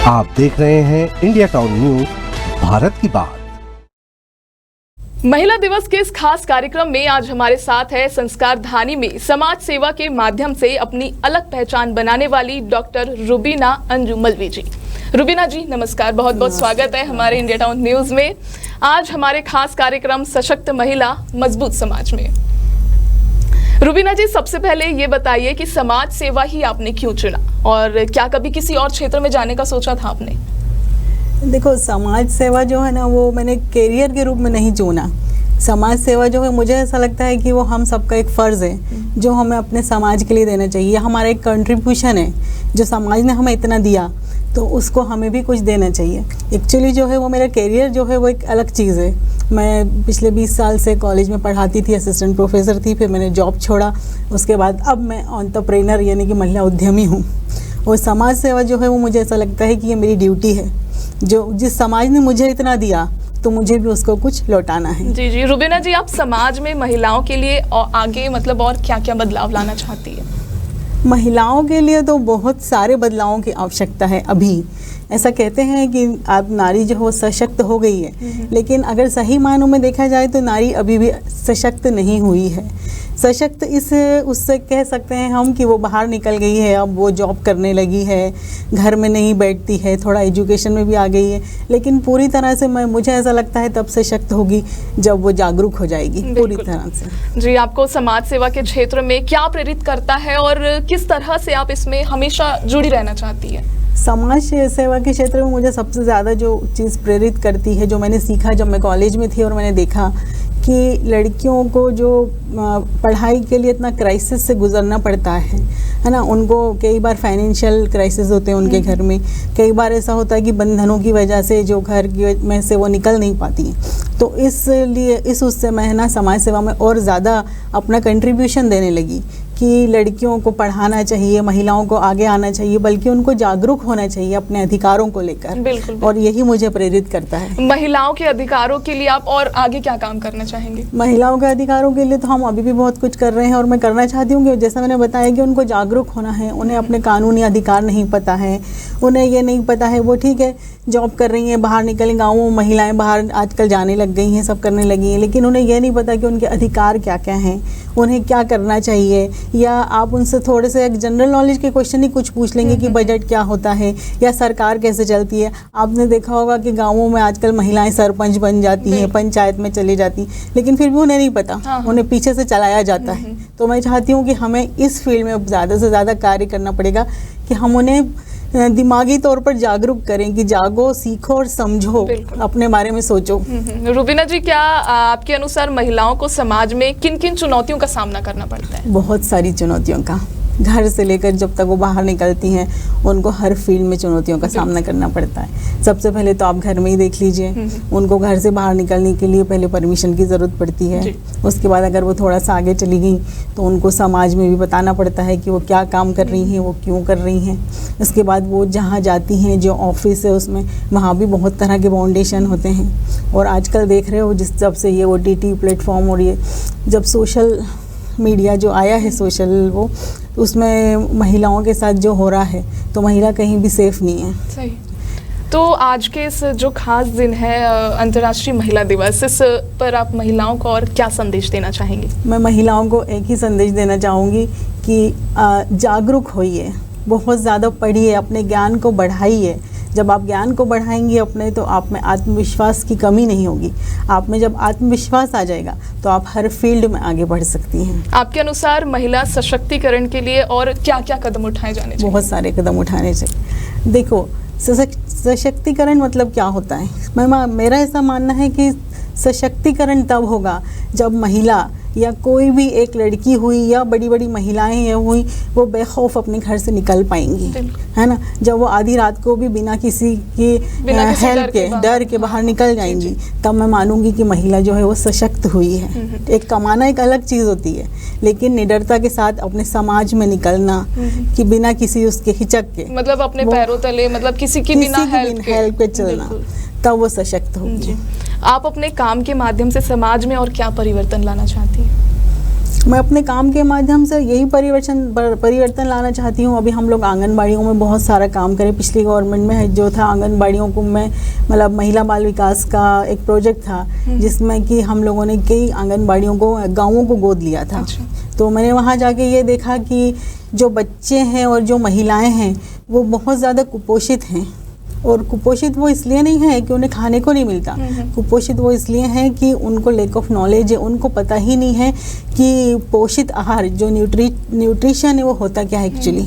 आप देख रहे हैं इंडिया टाउन न्यूज, भारत की बात। महिला दिवस के इस खास कार्यक्रम में आज हमारे साथ है संस्कार धानी में समाज सेवा के माध्यम से अपनी अलग पहचान बनाने वाली डॉक्टर रुबीना अंजू मलवी जी। रुबीना जी नमस्कार, बहुत बहुत स्वागत है हमारे इंडिया टाउन न्यूज में। आज हमारे खास कार्यक्रम सशक्त महिला मजबूत समाज में। रुबीना जी, सबसे पहले ये बताइए कि समाज सेवा ही आपने क्यों चुना और क्या कभी किसी और क्षेत्र में जाने का सोचा था आपने? देखो, समाज सेवा जो है ना, वो मैंने करियर के रूप में नहीं चुना। समाज सेवा जो है, मुझे ऐसा लगता है कि वो हम सबका एक फ़र्ज़ है जो हमें अपने समाज के लिए देना चाहिए। हमारा एक कंट्रीब्यूशन है, जो समाज ने हमें इतना दिया तो उसको हमें भी कुछ देना चाहिए। एक्चुअली जो है वो मेरा करियर जो है वो एक अलग चीज़ है। मैं पिछले 20 साल से कॉलेज में पढ़ाती थी, असिस्टेंट प्रोफेसर थी, फिर मैंने जॉब छोड़ा। उसके बाद अब मैं एंटरप्रेन्योर यानी कि महिला उद्यमी हूँ। और समाज सेवा जो है वो मुझे ऐसा लगता है कि ये मेरी ड्यूटी है। जो जिस समाज ने मुझे इतना दिया तो मुझे भी उसको कुछ लौटाना है। जी जी रुबीना जी, आप समाज में महिलाओं के लिए और आगे मतलब और क्या क्या बदलाव लाना चाहती है? महिलाओं के लिए तो बहुत सारे बदलावों की आवश्यकता है। अभी ऐसा कहते हैं कि आप नारी जो हो सशक्त हो गई है, लेकिन अगर सही मायनों में देखा जाए तो नारी अभी भी सशक्त नहीं हुई है। सशक्त उससे कह सकते हैं हम कि वो बाहर निकल गई है, अब वो जॉब करने लगी है, घर में नहीं बैठती है, थोड़ा एजुकेशन में भी आ गई है, लेकिन पूरी तरह से मुझे ऐसा लगता है तब सशक्त होगी जब वो जागरूक हो जाएगी पूरी तरह से। जी, आपको समाज सेवा के क्षेत्र में क्या प्रेरित करता है और किस तरह से आप इसमें हमेशा जुड़ी रहना चाहती है? समाज सेवा के क्षेत्र में मुझे सबसे ज़्यादा जो चीज़ प्रेरित करती है, जो मैंने सीखा जब मैं कॉलेज में थी और मैंने देखा कि लड़कियों को जो पढ़ाई के लिए इतना क्राइसिस से गुजरना पड़ता है ना, उनको कई बार फाइनेंशियल क्राइसिस होते हैं उनके घर में, कई बार ऐसा होता है कि बंधनों की वजह से जो घर में से वो निकल नहीं पाती। तो इसलिए उससे मैं ना समाज सेवा में और ज़्यादा अपना कंट्रीब्यूशन देने लगी कि लड़कियों को पढ़ाना चाहिए, महिलाओं को आगे आना चाहिए, बल्कि उनको जागरूक होना चाहिए अपने अधिकारों को लेकर। बिल्कुल। और यही मुझे प्रेरित करता है। महिलाओं के अधिकारों के लिए आप और आगे क्या काम करना चाहेंगे? महिलाओं के अधिकारों के लिए तो हम अभी भी बहुत कुछ कर रहे हैं और मैं करना चाहती हूँ कि जैसा मैंने बताया कि उनको जागरूक होना है। उन्हें अपने कानूनी अधिकार नहीं पता है, उन्हें ये नहीं पता है। वो ठीक है जॉब कर रही हैं, बाहर निकलें, गाँवों में महिलाएँ बाहर आजकल जाने लग गई हैं, सब करने लगी हैं, लेकिन उन्हें ये नहीं पता कि उनके अधिकार क्या क्या हैं, उन्हें क्या करना चाहिए। या आप उनसे थोड़े से एक जनरल नॉलेज के क्वेश्चन ही कुछ पूछ लेंगे कि बजट क्या होता है या सरकार कैसे चलती है। आपने देखा होगा कि गाँवों में आजकल महिलाएं सरपंच बन जाती हैं, पंचायत में चली जाती, लेकिन फिर भी उन्हें नहीं पता, उन्हें पीछे से चलाया जाता है। तो मैं चाहती हूँ कि हमें इस फील्ड में ज़्यादा से ज़्यादा कार्य करना पड़ेगा कि हम उन्हें दिमागी तौर पर जागरूक करें कि जागो, सीखो और समझो, अपने बारे में सोचो। रुबीना जी, क्या आपके अनुसार महिलाओं को समाज में किन किन चुनौतियों का सामना करना पड़ता है? बहुत सारी चुनौतियों का, घर से लेकर जब तक वो बाहर निकलती हैं उनको हर फील्ड में चुनौतियों का सामना करना पड़ता है। सबसे पहले तो आप घर में ही देख लीजिए, उनको घर से बाहर निकलने के लिए पहले परमिशन की ज़रूरत पड़ती है। उसके बाद अगर वो थोड़ा सा आगे चली गई तो उनको समाज में भी बताना पड़ता है कि वो क्या काम कर रही हैं, वो क्यों कर रही हैं। उसके बाद वो जहाँ जाती हैं, जो ऑफिस है उसमें, वहाँ भी बहुत तरह के बाउंडेशन होते हैं। और आजकल देख रहे हो जब से ये OTT प्लेटफॉर्म और ये जब सोशल मीडिया जो आया है, सोशल वो, उसमें महिलाओं के साथ जो हो रहा है तो महिला कहीं भी सेफ नहीं है। सही। तो आज के इस जो खास दिन है अंतर्राष्ट्रीय महिला दिवस, इस पर आप महिलाओं को और क्या संदेश देना चाहेंगे? मैं महिलाओं को एक ही संदेश देना चाहूँगी कि जागरूक होइए, बहुत ज़्यादा पढ़िए, अपने ज्ञान को बढ़ाइए। जब आप ज्ञान को बढ़ाएंगे अपने, तो आप में आत्मविश्वास की कमी नहीं होगी। आप में जब आत्मविश्वास आ जाएगा तो आप हर फील्ड में आगे बढ़ सकती हैं। आपके अनुसार महिला सशक्तिकरण के लिए और क्या क्या कदम उठाए जाने चाहिए? बहुत सारे कदम उठाने चाहिए। देखो, सशक्तिकरण मतलब क्या होता है? मेरा ऐसा मानना है कि सशक्तिकरण तब होगा जब महिला या कोई भी एक लड़की हुई या बड़ी बड़ी महिलाएं हुई, वो बेखौफ अपने घर से निकल पाएंगी, है ना। जब वो आधी रात को भी बिना किसी की हेल्प के, डर के बाहर निकल जाएंगी, तब मैं मानूंगी कि महिला जो है वो सशक्त हुई है। एक कमाना एक अलग चीज़ होती है, लेकिन निडरता के साथ अपने समाज में निकलना कि बिना किसी उसके हिचक के, मतलब अपने पैरों तले, मतलब किसी की बिना हेल्प के चलना, तब वो सशक्त होगी। आप अपने काम के माध्यम से समाज में और क्या परिवर्तन लाना चाहती हैं? मैं अपने काम के माध्यम से यही परिवर्तन लाना चाहती हूँ। अभी हम लोग आंगनबाड़ियों में बहुत सारा काम करें। पिछली गवर्नमेंट में जो था आंगनबाड़ियों को मैं मतलब महिला बाल विकास का एक प्रोजेक्ट था जिसमें कि हम लोगों ने कई आंगनबाड़ियों को गाँवों को गोद लिया था। तो मैंने वहाँ जाके ये देखा कि जो बच्चे हैं और जो महिलाएं हैं वो बहुत ज़्यादा कुपोषित हैं। और कुपोषित वो इसलिए नहीं है कि उन्हें खाने को नहीं मिलता, कुपोषित वो इसलिए है कि उनको लैक ऑफ नॉलेज है, उनको पता ही नहीं है कि पोषित आहार जो न्यूट्रिशन है वो होता क्या है एक्चुअली।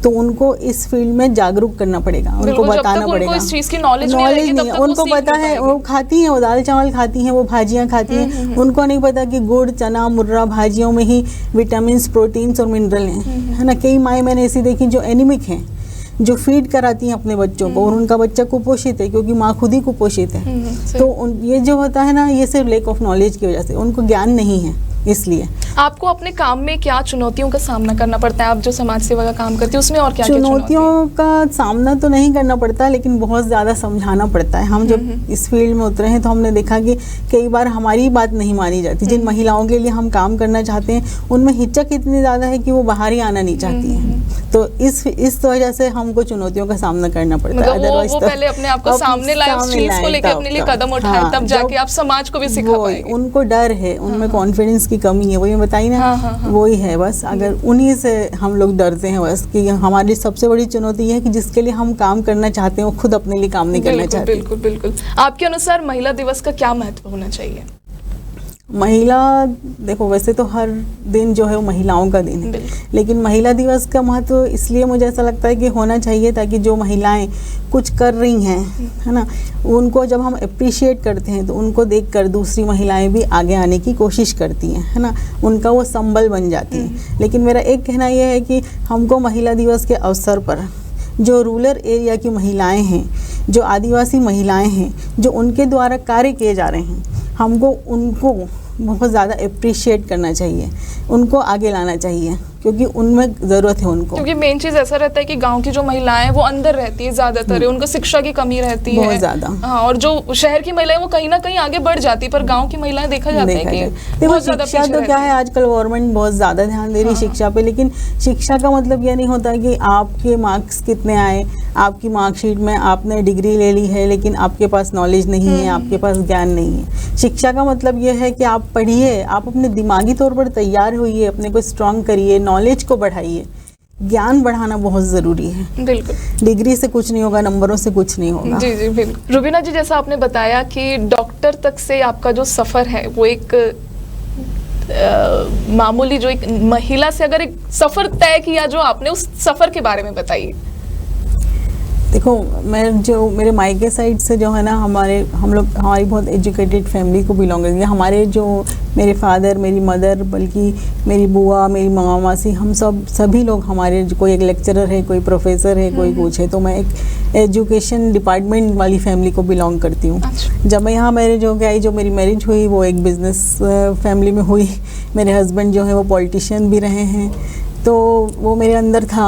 तो उनको इस फील्ड में जागरूक करना पड़ेगा, उनको बताना पड़ेगा। उनको इस चीज़ की नॉलेज नहीं, उनको पता है, वो खाती हैं, वो दाल चावल खाती हैं, वो भाजियाँ खाती हैं, उनको नहीं पता कि गुड़ चना मुर्रा भाजियों में ही विटामिन प्रोटीन्स और मिनरल हैं, है ना। कई माएँ मैंने ऐसी देखी जो एनीमिक हैं, जो फीड कराती हैं अपने बच्चों को और उनका बच्चा कुपोषित है क्योंकि माँ खुद ही कुपोषित है। तो ये जो होता है ना, ये सिर्फ लैक ऑफ नॉलेज की वजह से, उनको ज्ञान नहीं है। इसलिए आपको अपने काम में क्या चुनौतियों का सामना करना पड़ता है? आप जो समाज सेवा का काम करती है उसमें और क्या चुनौतियों का सामना तो नहीं करना पड़ता, लेकिन बहुत ज़्यादा समझाना पड़ता है। हम जब इस फील्ड में उतरे हैं तो हमने देखा कि कई बार हमारी बात नहीं मानी जाती। जिन महिलाओं के लिए हम काम करना चाहते हैं उनमें हिचक इतनी ज़्यादा है कि वो बाहर ही आना नहीं चाहती हैं। तो इस वजह से हमको चुनौतियों का सामना करना पड़ता है। अदरवाइज वो पहले अपने आप को सामने लाए, उस चीज को लेके अपने लिए कदम उठाए, तब जाके आप समाज को भी सिखा पाएंगे। उनको डर है, उनमें कॉन्फिडेंस की कमी है, वही बताई ना। वही है बस। अगर उन्हीं से हम लोग डरते हैं बस कि हमारी सबसे बड़ी चुनौती है कि जिसके लिए हम काम करना चाहते हैं वो खुद अपने लिए काम नहीं करना चाहते। बिल्कुल बिल्कुल। आपके अनुसार महिला दिवस का क्या महत्व होना चाहिए? महिला, देखो वैसे तो हर दिन जो है वो महिलाओं का दिन है, लेकिन महिला दिवस का महत्व इसलिए मुझे ऐसा लगता है कि होना चाहिए ताकि जो महिलाएं कुछ कर रही हैं, है ना, उनको जब हम अप्रिशिएट करते हैं तो उनको देखकर दूसरी महिलाएं भी आगे आने की कोशिश करती हैं, है ना, उनका वो संबल बन जाती हैं। लेकिन मेरा एक कहना यह है कि हमको महिला दिवस के अवसर पर जो रूरल एरिया की महिलाएं हैं, जो आदिवासी महिलाएं हैं, जो उनके द्वारा कार्य किए जा रहे हैं, हमको उनको बहुत ज़्यादा अप्रिशिएट करना चाहिए, उनको आगे लाना चाहिए क्योंकि उनमें ज़रूरत है उनको। क्योंकि मेन चीज़ ऐसा रहता है कि गांव की जो महिलाएं वो अंदर रहती है ज़्यादातर, उनको शिक्षा की कमी रहती है बहुत ज़्यादा। हाँ, और जो शहर की महिलाएं वो कहीं ना कहीं आगे बढ़ जाती है, पर गांव की महिलाएं देखा जाता है कि देखो शिक्षा तो क्या है, आजकल गवर्नमेंट बहुत ज़्यादा ध्यान दे रही है शिक्षा पे, लेकिन शिक्षा का मतलब यह नहीं होता कि आपके मार्क्स कितने आए, आपकी मार्कशीट में आपने डिग्री ले ली है लेकिन आपके पास नॉलेज नहीं है, आपके पास ज्ञान नहीं है। शिक्षा का मतलब यह है कि आप पढ़िए, आप अपने दिमागी तौर पर तैयार होइए, अपने को स्ट्रांग करिए, नॉलेज को बढ़ाइए। ज्ञान बढ़ाना बहुत ज़रूरी है। बिल्कुल। डिग्री से कुछ नहीं होगा, नंबरों से कुछ नहीं होगा। जी जी बिल्कुल। रुबीना जी, जैसा आपने बताया कि डॉक्टर तक से आपका जो सफ़र है वो एक मामूली, जो एक महिला से अगर एक सफ़र तय किया जो आपने, उस सफ़र के बारे में बताइए। देखो मेरे मायके साइड से जो है ना, हमारी बहुत एजुकेटेड फैमिली को बिलोंग करती है। हमारे जो मेरे फादर, मेरी मदर, बल्कि मेरी बुआ, मेरी मामा मासी, हम सभी लोग, हमारे कोई एक लेक्चरर है, कोई प्रोफेसर है, कोई कुछ है। तो मैं एक एजुकेशन डिपार्टमेंट वाली फैमिली को बिलोंग करती हूँ। जब मैं यहाँ जो मेरी मैरिज हुई वो एक बिज़नेस फैमिली में हुई। मेरे हस्बैंड जो है वो पॉलिटिशियन भी रहे हैं, तो वो मेरे अंदर था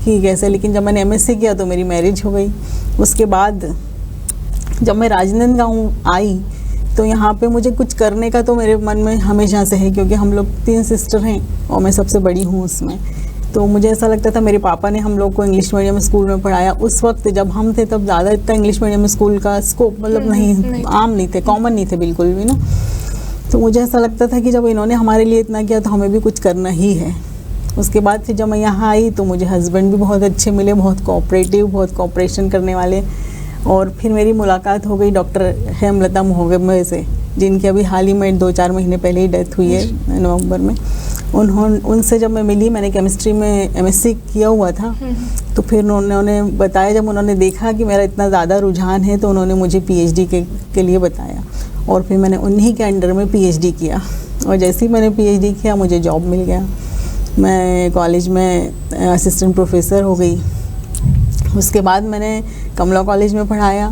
कि कैसे। लेकिन जब मैंने MSc किया तो मेरी मैरिज हो गई। उसके बाद जब मैं राजनांदगांव आई तो यहाँ पे मुझे कुछ करने का तो मेरे मन में हमेशा से है, क्योंकि हम लोग 3 सिस्टर हैं और मैं सबसे बड़ी हूँ उसमें। तो मुझे ऐसा लगता था, मेरे पापा ने हम लोग को इंग्लिश मीडियम स्कूल में पढ़ाया। उस वक्त जब हम थे तब ज़्यादा इतना इंग्लिश मीडियम स्कूल का स्कोप मतलब नहीं आम नहीं थे, कॉमन नहीं थे बिल्कुल भी ना। तो मुझे ऐसा लगता था कि जब इन्होंने हमारे लिए इतना किया तो हमें भी कुछ करना ही है। उसके बाद फिर जब मैं यहाँ आई तो मुझे हस्बैंड भी बहुत अच्छे मिले, बहुत कोऑपरेटिव, बहुत कोऑपरेशन करने वाले। और फिर मेरी मुलाकात हो गई डॉक्टर हेमलता मोहम्मद से, जिनकी अभी हाल ही में 2-4 महीने पहले ही डेथ हुई है नवंबर में। उनसे जब मैं मिली, मैंने केमिस्ट्री में MSc किया हुआ था, तो फिर उन्होंने बताया, जब उन्होंने देखा कि मेरा इतना ज़्यादा रुझान है तो उन्होंने मुझे PhD के लिए बताया। और फिर मैंने उन्हीं के अंडर में PhD किया, और जैसे ही मैंने PhD किया मुझे जॉब मिल गया। मैं कॉलेज में असिस्टेंट प्रोफेसर हो गई। उसके बाद मैंने कमला कॉलेज में पढ़ाया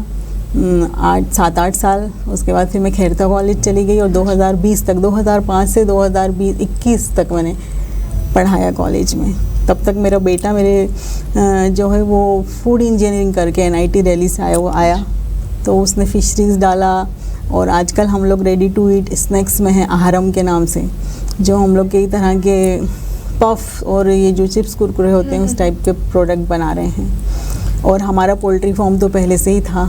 7-8 साल। उसके बाद फिर मैं खैरता कॉलेज चली गई और 2020 तक, 2005 से 2021 तक मैंने पढ़ाया कॉलेज में। तब तक मेरा बेटा जो है वो फूड इंजीनियरिंग करके NIT दिल्ली से आया, तो उसने फिशरीज़ डाला, और आजकल हम लोग रेडी टू ईट स्नैक्स में हैं आहारम के नाम से, जो हम लोग कई तरह के पफ और ये जो चिप्स कुरकुरे होते हैं उस टाइप के प्रोडक्ट बना रहे हैं। और हमारा पोल्ट्री फार्म तो पहले से ही था,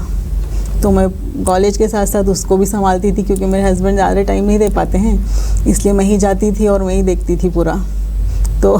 तो मैं कॉलेज के साथ साथ उसको भी संभालती थी, क्योंकि मेरे हस्बैंड ज़्यादा टाइम नहीं दे पाते हैं, इसलिए मैं ही जाती थी और मैं ही देखती थी पूरा। तो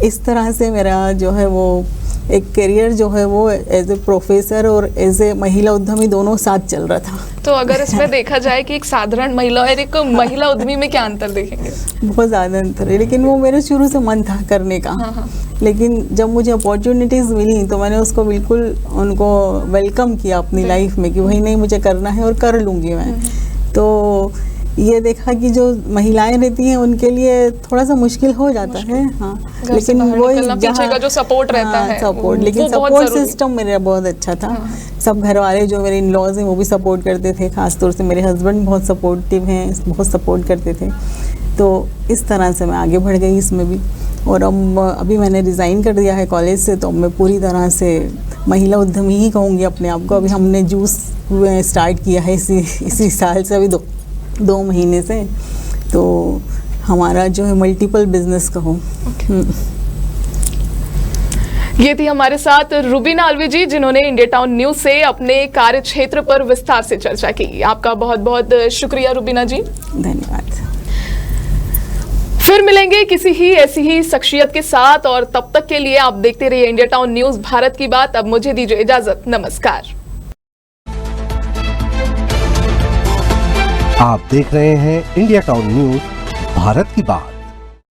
इस तरह से मेरा जो है वो एक करियर जो है वो एज ए प्रोफेसर और एज ए महिला उद्यमी दोनों साथ चल रहा था। तो अगर इसमें देखा जाए कि एक साधारण महिला और एक महिला उद्यमी में क्या अंतर देखेंगे? बहुत ज़्यादा अंतर है, लेकिन वो मेरे शुरू से मन था करने का। हाँ। लेकिन जब मुझे अपॉर्चुनिटीज़ मिली तो मैंने उसको बिल्कुल उनको वेलकम किया अपनी लाइफ में कि वही नहीं मुझे करना है और कर लूँगी मैं। तो ये देखा कि जो महिलाएं रहती हैं उनके लिए थोड़ा सा मुश्किल हो जाता है। हाँ, लेकिन वो पीछे का जो सपोर्ट रहता है, सपोर्ट, लेकिन सपोर्ट सिस्टम मेरा बहुत अच्छा था। सब घर वाले जो मेरे इन-लॉज हैं वो भी सपोर्ट करते थे, खासतौर से मेरे हस्बैंड बहुत सपोर्टिव हैं, बहुत सपोर्ट करते थे। तो इस तरह से मैं आगे बढ़ गई इसमें भी। और अब अभी मैंने रिज़ाइन कर दिया है कॉलेज से, तो मैं पूरी तरह से महिला उद्यमी ही कहूँगी अपने आप को। अभी हमने जूस स्टार्ट किया है इसी साल से, अभी 2 महीने से। तो हमारा जो है मल्टीपल बिजनेस का हो। ये थी हमारे साथ रुबीना अलवी जी, जिन्होंने इंडिया टाउन न्यूज से अपने कार्य क्षेत्र पर विस्तार से चर्चा की। आपका बहुत बहुत शुक्रिया रुबीना जी, धन्यवाद। फिर मिलेंगे किसी ही ऐसी ही शख्सियत के साथ, और तब तक के लिए आप देखते रहिए इंडिया टाउन न्यूज, भारत की बात। अब मुझे दीजिए इजाजत, नमस्कार। आप देख रहे हैं इंडिया टाउन न्यूज, भारत की बात।